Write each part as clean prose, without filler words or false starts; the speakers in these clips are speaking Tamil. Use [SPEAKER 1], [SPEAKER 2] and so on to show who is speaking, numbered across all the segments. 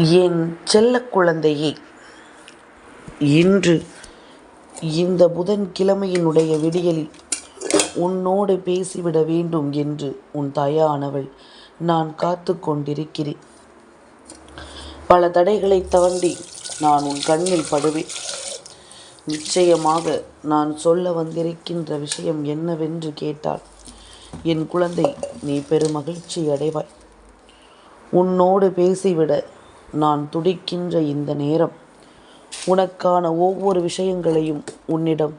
[SPEAKER 1] என் செல்ல குழந்தையே, இன்று இந்த புதன்கிழமையினுடைய விடியலில் உன்னோடு பேசிவிட வேண்டும் என்று உன் தாயானவள் நான் காத்து கொண்டிருக்கிறேன். பல தடைகளை தாண்டி நான் உன் கண்ணில் படுவேன். நிச்சயமாக நான் சொல்ல வந்திருக்கின்ற விஷயம் என்னவென்று கேட்டால், என் குழந்தை, நீ பெருமகிழ்ச்சி அடைவாய். உன்னோடு பேசிவிட நான் துடிக்கின்ற இந்த நேரம், உனக்கான ஒவ்வொரு விஷயங்களையும் உன்னிடம்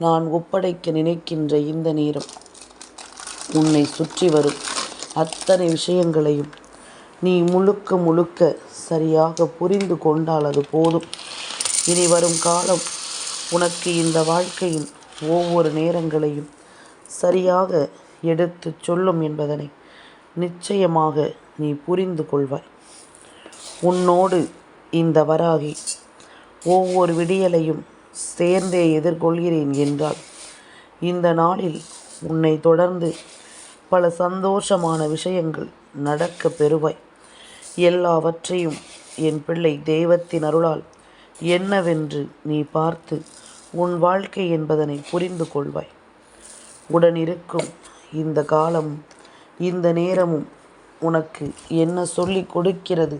[SPEAKER 1] நான் ஒப்படைக்க நினைக்கின்ற இந்த நேரம், உன்னை சுற்றி வரும் அத்தனை விஷயங்களையும் நீ முழுக்க முழுக்க சரியாக புரிந்து கொண்டால் அது போதும். இனி வரும் காலம் உனக்கு இந்த வாழ்க்கையின் ஒவ்வொரு நேரங்களையும் சரியாக எடுத்து சொல்லும் என்பதனை நிச்சயமாக நீ புரிந்து கொள்வாய். உன்னோடு இந்த வராகி ஒவ்வொரு விடியலையும் சேர்ந்தே எதிர்கொள்கிறேன் என்றால், இந்த நாளில் உன்னை தொடர்ந்து பல சந்தோஷமான விஷயங்கள் நடக்க பெறுவாய். எல்லாவற்றையும் என் பிள்ளை தெய்வத்தின் அருளால் என்னவென்று நீ பார்த்து உன் வாழ்க்கை என்பதனை புரிந்து கொள்வாய். உடனிருக்கும் இந்த காலமும் இந்த நேரமும் உனக்கு என்ன சொல்லிக் கொடுக்கிறது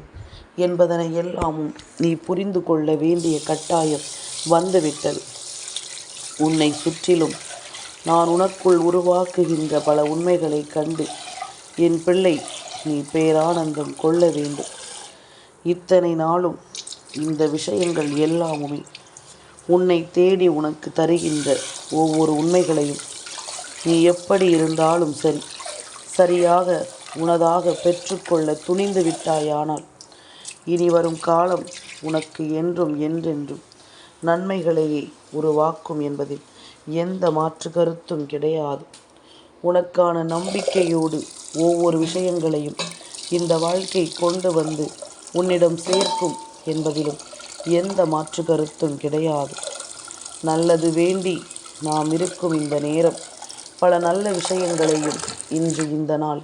[SPEAKER 1] என்பதனை எல்லாமும் நீ புரிந்து கொள்ள வேண்டிய கட்டாயம் வந்துவிட்டது. உன்னை சுற்றிலும் நான் உனக்குள் உருவாக்குகின்ற பல உண்மைகளை கண்டு என் பிள்ளை நீ பேரானந்தம் கொள்ள வேண்டும். இத்தனை நாளும் இந்த விஷயங்கள் எல்லாமுமே உன்னை தேடி உனக்கு தருகின்ற ஒவ்வொரு உண்மைகளையும் நீ எப்படி இருந்தாலும் சரியாக உனதாக பெற்றுக்கொள்ள துணிந்து விட்டாயானால், இனி வரும் காலம் உனக்கு என்றும் என்றென்றும் நன்மைகளையே உருவாக்கும் என்பதில் எந்த மாற்று கருத்தும் கிடையாது. உனக்கான நம்பிக்கையோடு ஒவ்வொரு விஷயங்களையும் இந்த வாழ்க்கை கொண்டு வந்து உன்னிடம் சேர்க்கும் என்பதிலும் எந்த மாற்று கருத்தும் கிடையாது. நல்லது வேண்டி நாம் இருக்கும் இந்த நேரம் பல நல்ல விஷயங்களையும் இன்று இந்த நாள்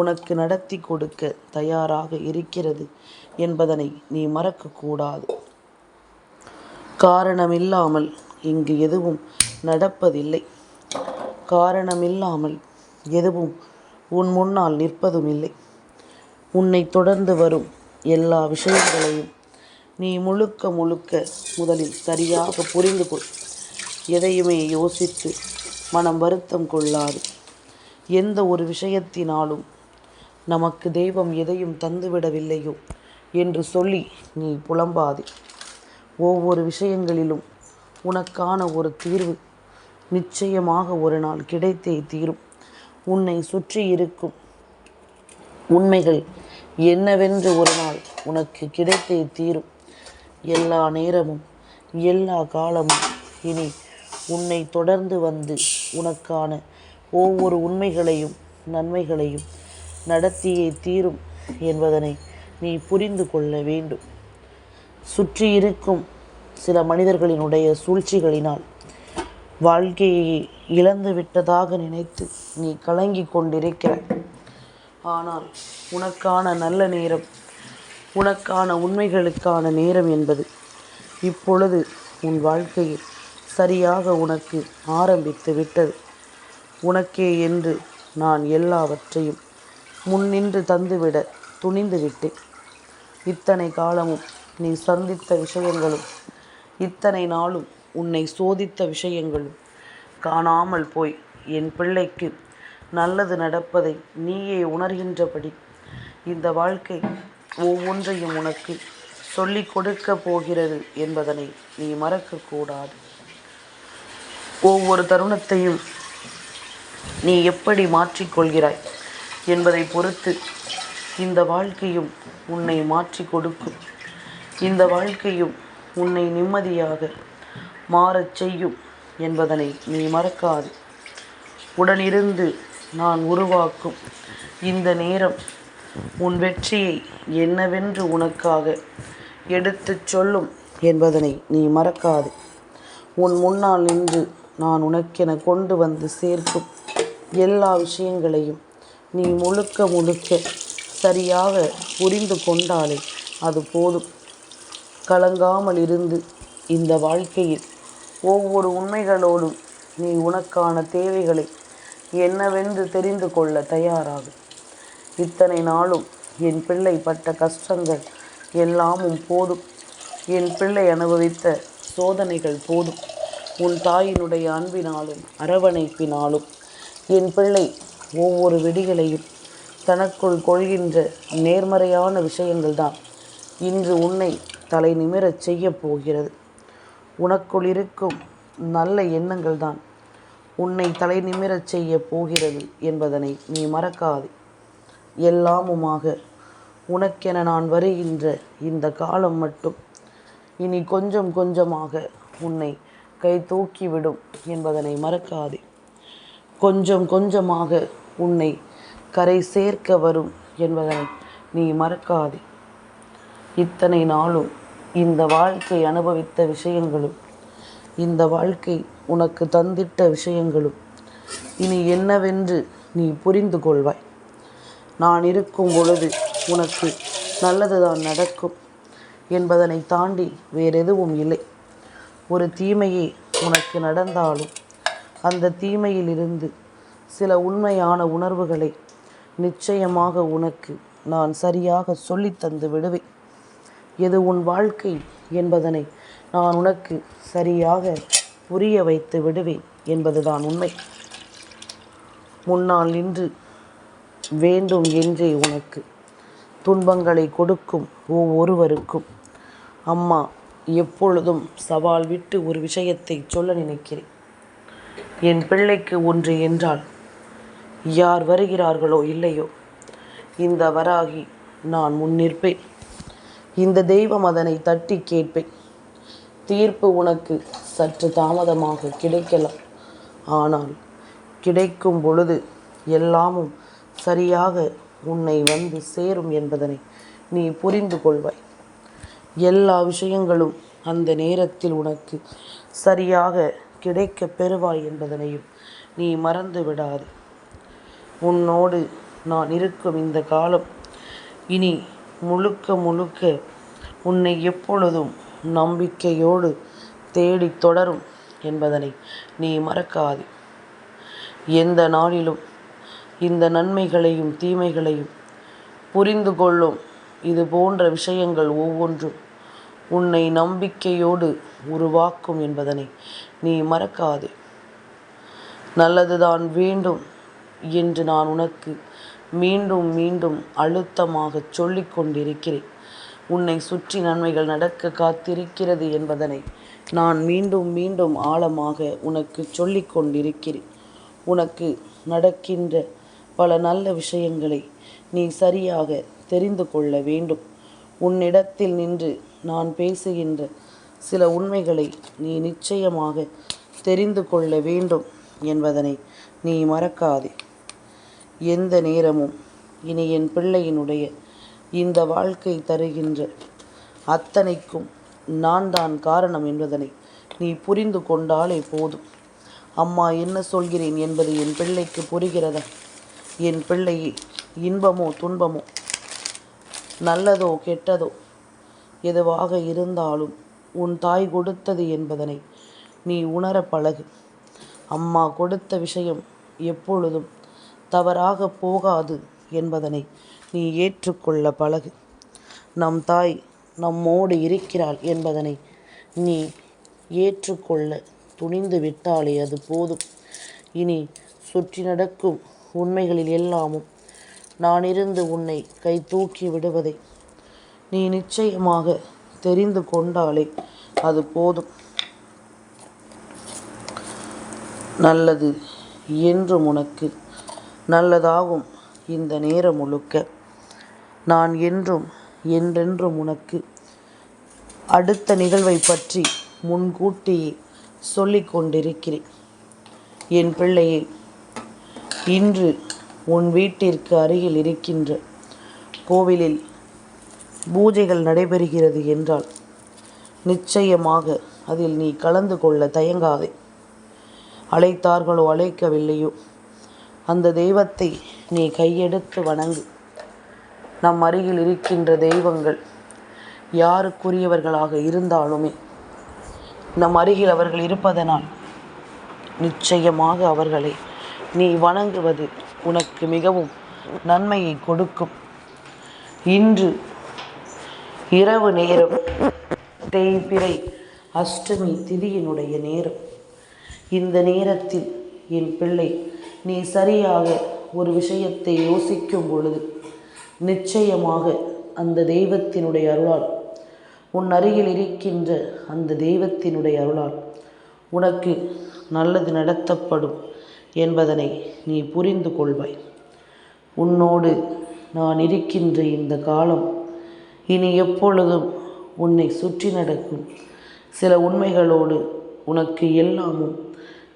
[SPEAKER 1] உனக்கு நடத்தி கொடுக்க தயாராக இருக்கிறது என்பதனை நீ மறக்கக்கூடாது. காரணமில்லாமல் இங்கு எதுவும் நடப்பதில்லை. காரணமில்லாமல் எதுவும் உன் முன்னால் நிற்பதும் இல்லை. உன்னை தொடர்ந்து வரும் எல்லா விஷயங்களையும் நீ முழுக்க முழுக்க முதலில் சரியாக புரிந்து கொள். எதையுமே யோசித்து மனம் வருத்தம் கொள்ளாது. எந்த ஒரு விஷயத்தினாலும் நமக்கு தெய்வம் எதையும் தந்துவிடவில்லையோ என்று சொல்லி நீ புலம்பாதே. ஒவ்வொரு விஷயங்களிலும் உனக்கான ஒரு தீர்வு நிச்சயமாக ஒரு நாள் கிடைத்தே தீரும். உன்னை சுற்றி இருக்கும் உண்மைகள் என்னவென்று ஒரு நாள் உனக்கு கிடைத்தே தீரும். எல்லா நேரமும் எல்லா காலமும் இனி உன்னை தொடர்ந்து வந்து உனக்கான ஒவ்வொரு உண்மைகளையும் நன்மைகளையும் நடத்தியே தீரும் என்பதனை நீ புரிந்து கொள்ள வேண்டும். சுற்றி இருக்கும் சில மனிதர்களினுடைய சூழ்ச்சிகளினால் வாழ்க்கையை இழந்து விட்டதாக நினைத்து நீ கலங்கி கொண்டிருக்கிறாய். ஆனால் உனக்கான நல்ல நேரம், உனக்கான உண்மைகளுக்கான நேரம் என்பது இப்பொழுது உன் வாழ்க்கையில் சரியாக உனக்கு ஆரம்பித்து விட்டது. உனக்கே என்று நான் எல்லாவற்றையும் முன்னின்று தந்துவிட துணிந்து விட்டேன். இத்தனை காலமும் நீ சந்தித்த விஷயங்களும் இத்தனை நாளும் உன்னை சோதித்த விஷயங்களும் காணாமல் போய் என் பிள்ளைக்கு நல்லது நடப்பதை நீயே உணர்கின்றபடி இந்த வாழ்க்கை ஒவ்வொன்றையும் உனக்கு சொல்லிக் கொடுக்க போகிறது என்பதனை நீ மறக்கக்கூடாது. ஒவ்வொரு தருணத்தையும் நீ எப்படி மாற்றிக்கொள்கிறாய் என்பதை பொறுத்து இந்த வாழ்க்கையும் உன்னை மாற்றி கொடுக்கும். இந்த வாழ்க்கையும் உன்னை நிம்மதியாக மாறச் செய்யும் என்பதனை நீ மறக்காது. உடனிருந்து நான் உருவாக்கும் இந்த நேரம் உன் வெற்றியை என்னவென்று உனக்காக எடுத்துச் சொல்லும் என்பதனை நீ மறக்காது. உன் முன்னால் நின்று நான் உனக்கென கொண்டு வந்து சேர்க்கும் எல்லா விஷயங்களையும் நீ முழுக்க முழுக்க சரியாக புரிந்து கொண்டாலே அது போதும். கலங்காமல் இருந்து இந்த வாழ்க்கையில் ஒவ்வொரு உண்மைகளோடும் நீ உனக்கான தேவைகளை என்னவென்று தெரிந்து கொள்ள தயாராகும். இத்தனை நாளும் என் பிள்ளை பட்ட கஷ்டங்கள் எல்லாமும் போதும். என் பிள்ளை அனுபவித்த சோதனைகள் போதும். உன் தாயினுடைய அன்பினாலும் அரவணைப்பினாலும் என் பிள்ளை ஒவ்வொரு விடிகளையும் தனக்குள் கொள்கின்ற நேர்மறையான விஷயங்கள்தான் இன்று உன்னை தலை நிமிரச் செய்ய போகிறது. உனக்குள் இருக்கும் நல்ல எண்ணங்கள் தான் உன்னை தலை நிமிரச் செய்ய போகிறது என்பதனை நீ மறக்காதே. எல்லாமுமாக உனக்கென நான் வருகின்ற இந்த காலம் மட்டும் இனி கொஞ்சம் கொஞ்சமாக உன்னை கை தூக்கிவிடும் என்பதனை மறக்காதே. கொஞ்சம் கொஞ்சமாக உன்னை கரை சேர்க்க வரும் என்பதனை நீ மறக்காதே. இத்தனை நாளும் இந்த வாழ்க்கை அனுபவித்த விஷயங்களும் இந்த வாழ்க்கை உனக்கு தந்திட்ட விஷயங்களும் இனி என்னவென்று நீ புரிந்து கொள்வாய். நான் இருக்கும் பொழுது உனக்கு நல்லதுதான் நடக்கும் என்பதனை தாண்டி வேறெதுவும் இல்லை. ஒரு தீமையே உனக்கு நடந்தாலும் அந்த தீமையிலிருந்து சில உண்மையான உணர்வுகளை நிச்சயமாக உனக்கு நான் சரியாக சொல்லித்தந்து விடுவேன். எது உன் வாழ்க்கை என்பதனை நான் உனக்கு சரியாக புரிய வைத்து விடுவேன் என்பதுதான் உண்மை. முன்னால் நின்று வேண்டும் என்றே உனக்கு துன்பங்களை கொடுக்கும் ஒவ்வொருவருக்கும் அம்மா எப்பொழுதும் சவால் விட்டு ஒரு விஷயத்தை சொல்ல நினைக்கிறேன். என் பிள்ளைக்கு ஒன்று என்றால் யார் வருகிறார்களோ இல்லையோ இந்த வராகி நான் முன்னிற்பேன். இந்த தெய்வம் அதனை தட்டி கேட்பேன். தீர்ப்பு உனக்கு சற்று தாமதமாக கிடைக்கலாம். ஆனால் கிடைக்கும் பொழுது எல்லாமும் சரியாக உன்னை வந்து சேரும் என்பதனை நீ புரிந்து கொள்வாய். எல்லா விஷயங்களும் அந்த நேரத்தில் உனக்கு சரியாக கிடைக்க பெறுவாய் என்பதனையும் நீ மறந்து விடாது. உன்னோடு நான் இருக்கும் இந்த காலம் இனி முழுக்க முழுக்க உன்னை எப்பொழுதும் நம்பிக்கையோடு தேடி தொடரும் என்பதனை நீ மறக்காது. எந்த நாளிலும் இந்த நன்மைகளையும் தீமைகளையும் புரிந்து கொள்ளும் இது போன்ற விஷயங்கள் ஒவ்வொன்றும் உன்னை நம்பிக்கையோடு உருவாக்கும் என்பதனை நீ மறக்காது. நல்லதுதான் வேண்டும் என்று நான் உனக்கு மீண்டும் மீண்டும் அழுத்தமாக சொல்லிக் கொண்டிருக்கிறேன். உன்னை சுற்றி நன்மைகள் நடக்க காத்திருக்கிறது என்பதனை நான் மீண்டும் மீண்டும் ஆழமாக உனக்கு சொல்லிக் கொண்டிருக்கிறேன். உனக்கு நடக்கின்ற பல நல்ல விஷயங்களை நீ சரியாக தெரிந்து கொள்ள வேண்டும். உன்னிடத்தில் நின்று நான் பேசுகின்ற சில உண்மைகளை நீ நிச்சயமாக தெரிந்து கொள்ள வேண்டும் என்பதனை நீ மறக்காதே. எந்த நேரமும் இனி என் பிள்ளையினுடைய இந்த வாழ்க்கை தருகின்ற அத்தனைக்கும் நான் தான் காரணம் என்பதனை நீ புரிந்து கொண்டாலே போதும். அம்மா என்ன சொல்கிறேன் என்பது என் பிள்ளைக்கு புரிகிறதா? என் பிள்ளையே, இன்பமோ துன்பமோ நல்லதோ கெட்டதோ எதுவாக இருந்தாலும் உன் தாய் கொடுத்தது என்பதனை நீ உணர பழகு. அம்மா கொடுத்த விஷயம் எப்பொழுதும் தவறாக போகாது என்பதனை நீ ஏற்றுக்கொள்ள பழகு. நம் தாய் நம்மோடு இருக்கிறாள் என்பதனை நீ ஏற்றுக்கொள்ள துணிந்து விட்டாலே அது போதும். இனி சுற்றி நடக்கும் உண்மைகளில் எல்லாமும் நான் இருந்து உன்னை கை தூக்கி விடுவதை நீ நிச்சயமாக தெரிந்து கொண்டாலே அது போதும். நல்லது என்றும் உனக்கு நல்லதாகும். இந்த நேரம் முழுக்க நான் என்றும் என்றென்றும் உனக்கு அடுத்த நிகழ்வை பற்றி முன்கூட்டியே சொல்லிக் கொண்டிருக்கிறேன். என் பிள்ளையே, இன்று உன் வீட்டிற்கு அருகில் இருக்கின்ற கோவிலில் பூஜைகள் நடைபெறுகிறது என்றால் நிச்சயமாக அதில் நீ கலந்து கொள்ள தயங்காதே. அழைத்தார்களோ அழைக்கவில்லையோ அந்த தெய்வத்தை நீ கையெடுத்து வணங்கு. நம் அருகில் இருக்கின்ற தெய்வங்கள் யாருக்குரியவர்களாக இருந்தாலுமே நம் அருகில் அவர்கள் இருப்பதனால் நிச்சயமாக அவர்களை நீ வணங்குவது உனக்கு மிகவும் நன்மையை கொடுக்கும். இன்று இரவு நேரம் தேய்பிறை அஷ்டமி திதியினுடைய நேரம். இந்த நேரத்தில் என் பிள்ளை, நீ சரியாக ஒரு விஷயத்தை யோசிக்கும் பொழுது நிச்சயமாக அந்த தெய்வத்தினுடைய அருளால், உன் அருகில் இருக்கின்ற அந்த தெய்வத்தினுடைய அருளால் உனக்கு நல்லது நடத்தப்படும் என்பதனை நீ புரிந்து கொள்வாய். உன்னோடு நான் இருக்கின்ற இந்த காலம் இனி எப்பொழுதும் உன்னை சுற்றி நடக்கும் சில உண்மைகளோடு உனக்கு எல்லாமும்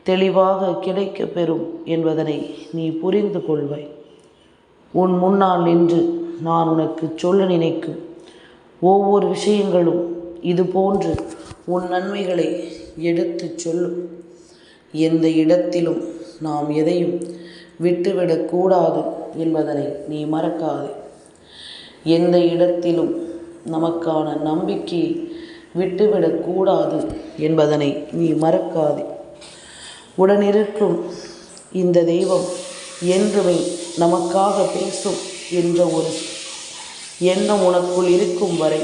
[SPEAKER 1] தெளிவாக கிடைக்க பெறும் என்பதனை நீ புரிந்து கொள்வாய். உன் முன்னால் நின்று நான் உனக்கு சொல்ல நினைக்கும் ஒவ்வொரு விஷயங்களும் இது போன்று உன் நன்மைகளை எடுத்து சொல்லும். எந்த இடத்திலும் நாம் எதையும் விட்டுவிடக்கூடாது என்பதனை நீ மறக்காதே. எந்த இடத்திலும் நமக்கான நம்பிக்கையை விட்டுவிடக்கூடாது என்பதனை நீ மறக்காதே. உடனிருக்கும் இந்த தெய்வம் என்றுமே நமக்காக பேசும் என்ற ஒரு எண்ணம் உனக்குள் இருக்கும் வரை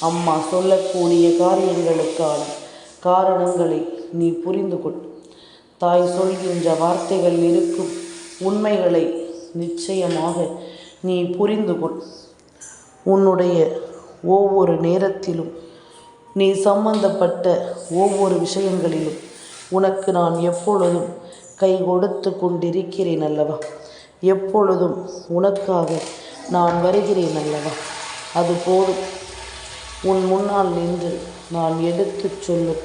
[SPEAKER 1] அம்மா சொல்லக்கூடிய காரியங்களுக்கான காரணங்களை நீ புரிந்து கொள். தாய் சொல்கின்ற வார்த்தைகள் இருக்கும் உண்மைகளை நிச்சயமாக நீ புரிந்து கொள். உன்னுடைய ஒவ்வொரு நேரத்திலும் நீ சம்பந்தப்பட்ட ஒவ்வொரு விஷயங்களிலும் உனக்கு நான் எப்பொழுதும் கை கொடுத்து கொண்டிருக்கிறேன் அல்லவா? எப்பொழுதும் உனக்காக நான் வருகிறேன் அல்லவா? அது போதும். உன் முன்னால் நின்று நான் எடுத்துச் சொல்லும்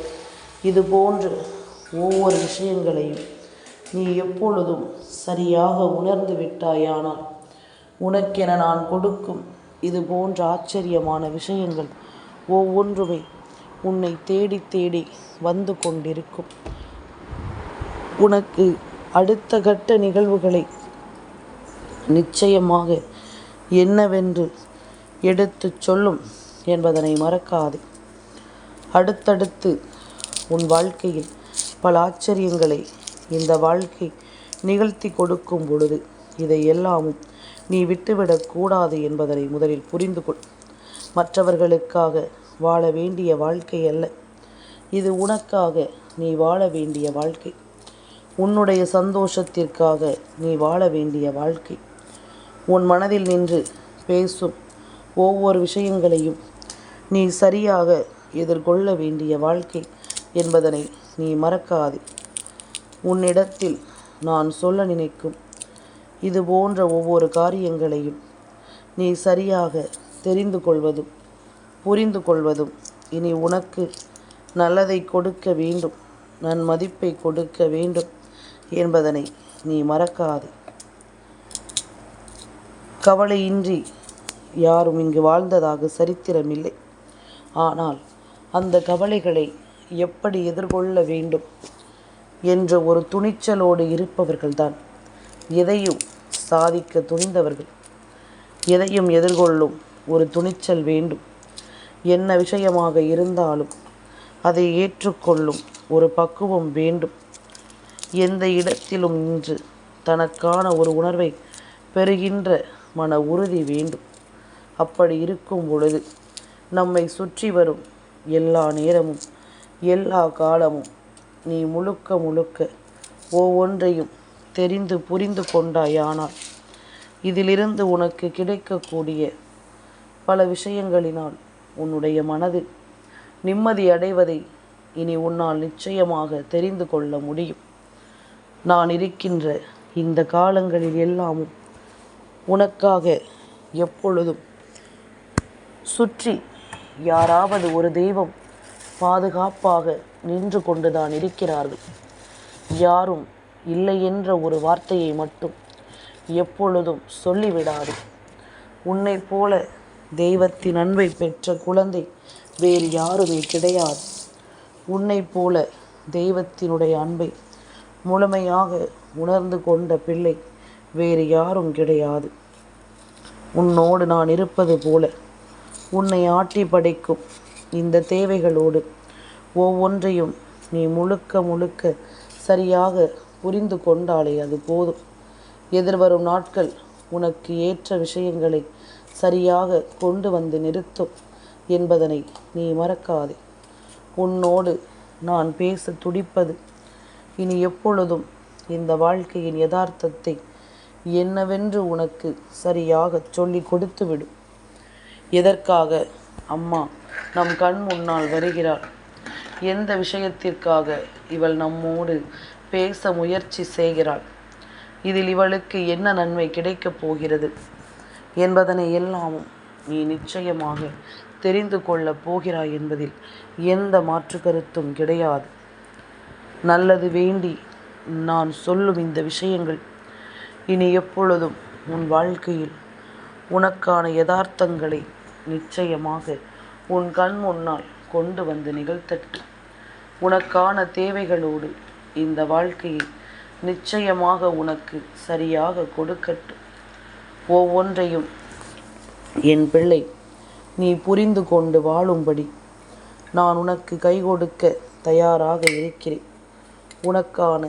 [SPEAKER 1] இது போன்ற ஒவ்வொரு விஷயங்களையும் நீ எப்பொழுதும் சரியாக உணர்ந்து விட்டாயானால் உனக்கென நான் கொடுக்கும் இது போன்ற ஆச்சரியமான விஷயங்கள் ஒவ்வொன்றுமே உன்னை தேடி தேடி வந்து கொண்டிருக்கும். உனக்கு அடுத்த கட்ட நிகழ்வுகளை நிச்சயமாக என்னவென்று எடுத்துச் சொல்லும் என்பதனை மறக்காதே. அடுத்தடுத்து உன் வாழ்க்கையில் பல ஆச்சரியங்களை இந்த வாழ்க்கை நிகழ்த்தி கொடுக்கும் பொழுது இதை எல்லாமும் நீ விட்டுவிடக்கூடாது என்பதனை முதலில் புரிந்து கொள். மற்றவர்களுக்காக வாழ வேண்டிய வாழ்க்கை அல்ல, இது உனக்காக நீ வாழ வேண்டிய வாழ்க்கை. உன்னுடைய சந்தோஷத்திற்காக நீ வாழ வேண்டிய வாழ்க்கை. உன் மனதில் நின்று பேசும் ஒவ்வொரு விஷயங்களையும் நீ சரியாக எதிர்கொள்ள வேண்டிய வாழ்க்கை என்பதனை நீ மறக்காதே. உன்னிடத்தில் நான் சொல்ல நினைக்கும் இது போன்ற ஒவ்வொரு காரியங்களையும் நீ சரியாக தெரிந்து கொள்வதும் புரிந்து கொள்வதும் இனி உனக்கு நல்லதை கொடுக்க வேண்டும், நன்மதிப்பை கொடுக்க வேண்டும் என்பதனை நீ மறக்காதே. கவலையின்றி யாரும் இங்கு வாழ்ந்ததாக சரித்திரமில்லை. ஆனால் அந்த கவலைகளை எப்படி எதிர்கொள்ள வேண்டும் என்ற ஒரு துணிச்சலோடு இருப்பவர்கள்தான் எதையும் சாதிக்க துணிந்தவர்கள். எதையும் எதிர்கொள்ளும் ஒரு துணிச்சல் வேண்டும். என்ன விஷயமாக இருந்தாலும் அதை ஏற்றுக்கொள்ளும் ஒரு பக்குவம் வேண்டும். எந்த இடத்திலும் நின்று தனக்கான ஒரு உணர்வை பெறுகின்ற மன உறுதி வேண்டும். அப்படி இருக்கும் பொழுது நம்மை சுற்றி வரும் எல்லா நேரமும் எல்லா காலமும் நீ முழுக்க முழுக்க ஒவ்வொன்றையும் தெரிந்து புரிந்து கொண்டாயானால் இதிலிருந்து உனக்கு கிடைக்கக்கூடிய பல விஷயங்களினால் உன்னுடைய மனது நிம்மதி அடைவதை இனி உன்னால் நிச்சயமாக தெரிந்து கொள்ள முடியும். நான் இருக்கின்ற இந்த காலங்களில் எல்லாமும் உனக்காக எப்பொழுதும் சுற்றி யாராவது ஒரு தெய்வம் பாதுகாப்பாக நின்று கொண்டுதான் இருக்கிறார்கள். யாரும் இல்லை என்ற ஒரு வார்த்தையை மட்டும் எப்பொழுதும் சொல்லிவிடாது. உன்னை போல தெய்வத்தின் அன்பை பெற்ற குழந்தை வேறு யாருமே கிடையாது. உன்னை போல தெய்வத்தினுடைய அன்பை முழுமையாக உணர்ந்து கொண்ட பிள்ளை வேறு யாரும் கிடையாது. உன்னோடு நான் இருப்பது போல உன்னை ஆட்டி படைக்கும் இந்த தேவைகளோடு ஒவ்வொன்றையும் நீ முழுக்க முழுக்க சரியாக புரிந்து கொண்டாலே அது போதும். எதிர்வரும் நாட்கள் உனக்கு ஏற்ற விஷயங்களை சரியாக கொண்டு வந்து நிறுத்தும் என்பதனை நீ மறக்காதே. உன்னோடு நான் பேச துடிப்பது இனி எப்பொழுதும் இந்த வாழ்க்கையின் யதார்த்தத்தை என்னவென்று உனக்கு சரியாக சொல்லி கொடுத்துவிடும். எதற்காக அம்மா நம் கண் முன்னால் வருகிறாள், எந்த விஷயத்திற்காக இவள் நம்மோடு பேச முயற்சி செய்கிறாள், இதில் இவளுக்கு என்ன நன்மை கிடைக்கப் போகிறது என்பதனை எல்லாமும் நீ நிச்சயமாக தெரிந்து கொள்ளப் போகிறாய் என்பதில் எந்த மாற்று கருத்தும் கிடையாது. நல்லது வேண்டி நான் சொல்லும் இந்த விஷயங்கள் இனி எப்பொழுதும் உன் வாழ்க்கையில் உனக்கான யதார்த்தங்களை நிச்சயமாக உன் கண் முன்னால் கொண்டு வந்து நிகழ்த்தட்டு. உனக்கான தேவைகளோடு இந்த வாழ்க்கையை நிச்சயமாக உனக்கு சரியாக கொடுக்கட்டும். ஒவ்வொன்றையும் என் பிள்ளை நீ புரிந்து கொண்டு வாழும்படி நான் உனக்கு கை கொடுக்க தயாராக இருக்கிறேன். உனக்கான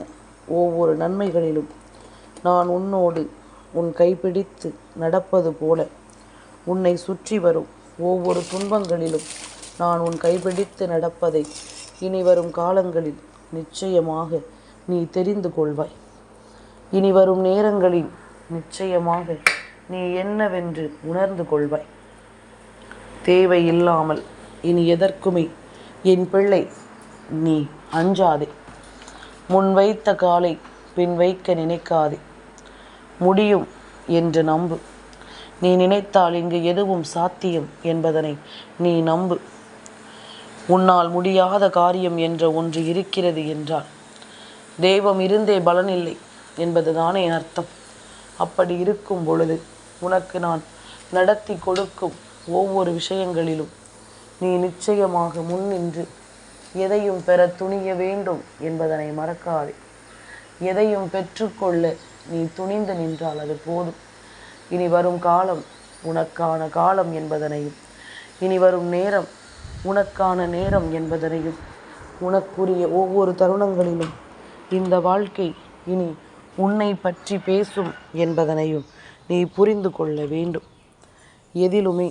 [SPEAKER 1] ஒவ்வொரு நன்மைகளிலும் நான் உன்னோடு உன் கைப்பிடித்து நடப்பது போல, உன்னை சுற்றி வரும் ஒவ்வொரு துன்பங்களிலும் நான் உன் கைப்பிடித்து நடப்பதை இனி வரும் காலங்களில் நிச்சயமாக நீ தெரிந்து கொள்வாய். இனி வரும் நேரங்களில் நிச்சயமாக நீ என்னவென்று உணர்ந்து கொள்வாய். தேவையில்லாமல் இனி எதற்குமே என் பிள்ளை நீ அஞ்சாதே. முன் வைத்த காலை பின் வைக்க நினைக்காதே. முடியும் என்று நம்பு. நீ நினைத்தால் இங்கு எதுவும் சாத்தியம் என்பதனை நீ நம்பு. உன்னால் முடியாத காரியம் என்ற ஒன்று இருக்கிறது என்றால் தெய்வம் இருந்தே பலனில்லை என்பதுதானே அர்த்தம். அப்படி இருக்கும் பொழுது உனக்கு நான் நடத்தி கொடுக்கும் ஒவ்வொரு விஷயங்களிலும் நீ நிச்சயமாக முன்னின்று எதையும் பெற துணிய வேண்டும் என்பதனை மறக்காதே. எதையும் பெற்றுக்கொள்ள நீ துணிந்து நின்றால் அது போதும். இனி வரும் காலம் உனக்கான காலம் என்பதனையும், இனி வரும் நேரம் உனக்கான நேரம் என்பதனையும், உனக்குரிய ஒவ்வொரு தருணங்களிலும் இந்த வாழ்க்கை இனி உன்னை பற்றி பேசும் என்பதனையும் நீ புரிந்து கொள்ள வேண்டும். எதிலுமே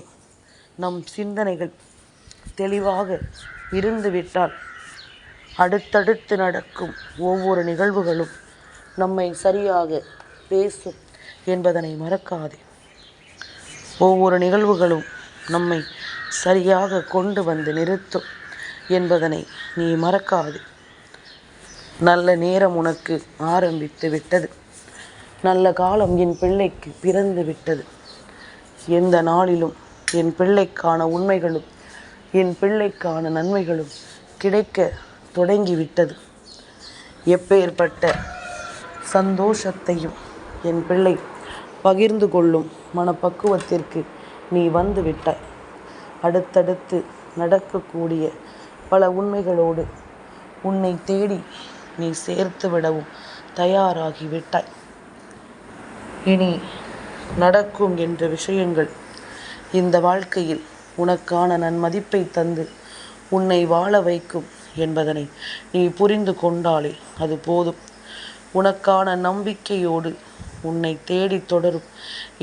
[SPEAKER 1] நம் சிந்தனைகள் தெளிவாக இருந்துவிட்டால் அடுத்தடுத்து நடக்கும் ஒவ்வொரு நிகழ்வுகளும் நம்மை சரியாக பேசும் என்பதனை மறக்காதே. ஒவ்வொரு நிகழ்வுகளும் நம்மை சரியாக கொண்டு வந்து நிறுத்தும் என்பதனை நீ மறக்காதே. நல்ல நேரம் உனக்கு ஆரம்பித்து விட்டது. நல்ல காலம் என் பிள்ளைக்கு பிறந்து விட்டது. எந்த நாளிலும் என் பிள்ளைக்கான உண்மைகளும் என் பிள்ளைக்கான நன்மைகளும் கிடைக்க தொடங்கிவிட்டது. எப்பேற்பட்ட சந்தோஷத்தையும் என் பிள்ளை பகிர்ந்து கொள்ளும் மனப்பக்குவத்திற்கு நீ வந்து விட்டாய். அடுத்தடுத்து நடக்கக்கூடிய பல உண்மைகளோடு உன்னை தேடி நீ சேர்த்து விடவும் தயாராகிவிட்டாய். இனி நடக்கும் என்ற விஷயங்கள் இந்த வாழ்க்கையில் உனக்கான நன்மதிப்பை தந்து உன்னை வாழ வைக்கும் என்பதனை நீ புரிந்து கொண்டாலே அது போதும். உனக்கான நம்பிக்கையோடு உன்னை தேடி தொடரும்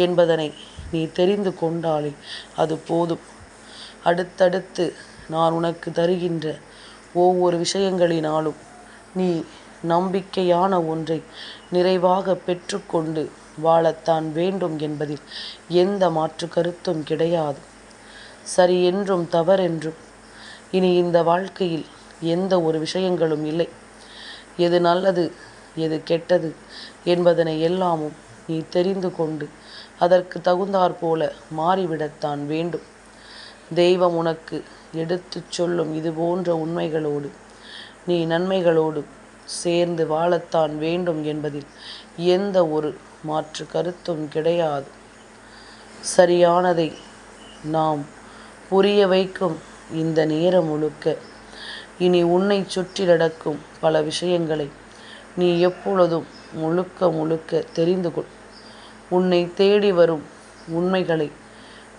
[SPEAKER 1] என்பதனை நீ தெரிந்து கொண்டாலே அது போதும். அடுத்தடுத்து நான் உனக்கு தருகின்ற ஒவ்வொரு விஷயங்களினாலும் நீ நம்பிக்கையான ஒன்றை நிறைவாக பெற்றுக்கொண்டு வாழத்தான் வேண்டும் என்பதில் எந்த மாற்று கருத்தும் கிடையாது. சரி என்றும் தவறென்றும் இனி இந்த வாழ்க்கையில் எந்த ஒரு விஷயங்களும் இல்லை. எது நல்லது எது கெட்டது என்பதனை எல்லாமும் நீ தெரிந்து கொண்டு அதற்கு தகுந்தாற்போல மாறிவிடத்தான் வேண்டும். தெய்வம் உனக்கு எடுத்துச் சொல்லும் இது போன்ற உண்மைகளோடு நீ நன்மைகளோடு சேர்ந்து வாழத்தான் வேண்டும் என்பதில் எந்த ஒரு மாற்று கருத்தும் கிடையாது. சரியானதை நாம் புரிய வைக்கும் இந்த நேரம் முழுக்க இனி உன்னை சுற்றி நடக்கும் பல விஷயங்களை நீ எப்பொழுதும் முழுக்க முழுக்க தெரிந்து கொள். உன்னை தேடி வரும் உண்மைகளை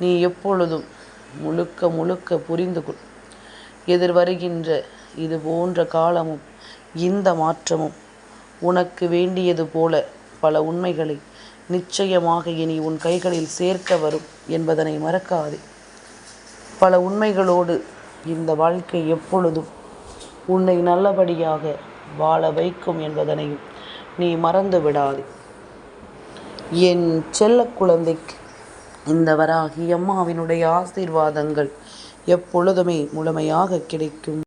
[SPEAKER 1] நீ எப்பொழுதும் முழுக்க முழுக்க புரிந்து கொள். எதிர்வருகின்ற இது போன்ற காலமும் இந்த மாற்றமும் உனக்கு வேண்டியது போல பல உண்மைகளை நிச்சயமாக இனி உன் கைகளில் சேர்க்க வரும் என்பதனை மறக்காதே. பல உண்மைகளோடு இந்த வாழ்க்கை எப்பொழுதும் உன்னை நல்லபடியாக வாழ வைக்கும் என்பதனையும் நீ மறந்து விடாதே. என் செல்ல குழந்தைக்கு இந்த வராகி அம்மாவினுடைய ஆசீர்வாதங்கள் எப்பொழுதுமே முழுமையாக கிடைக்கும்.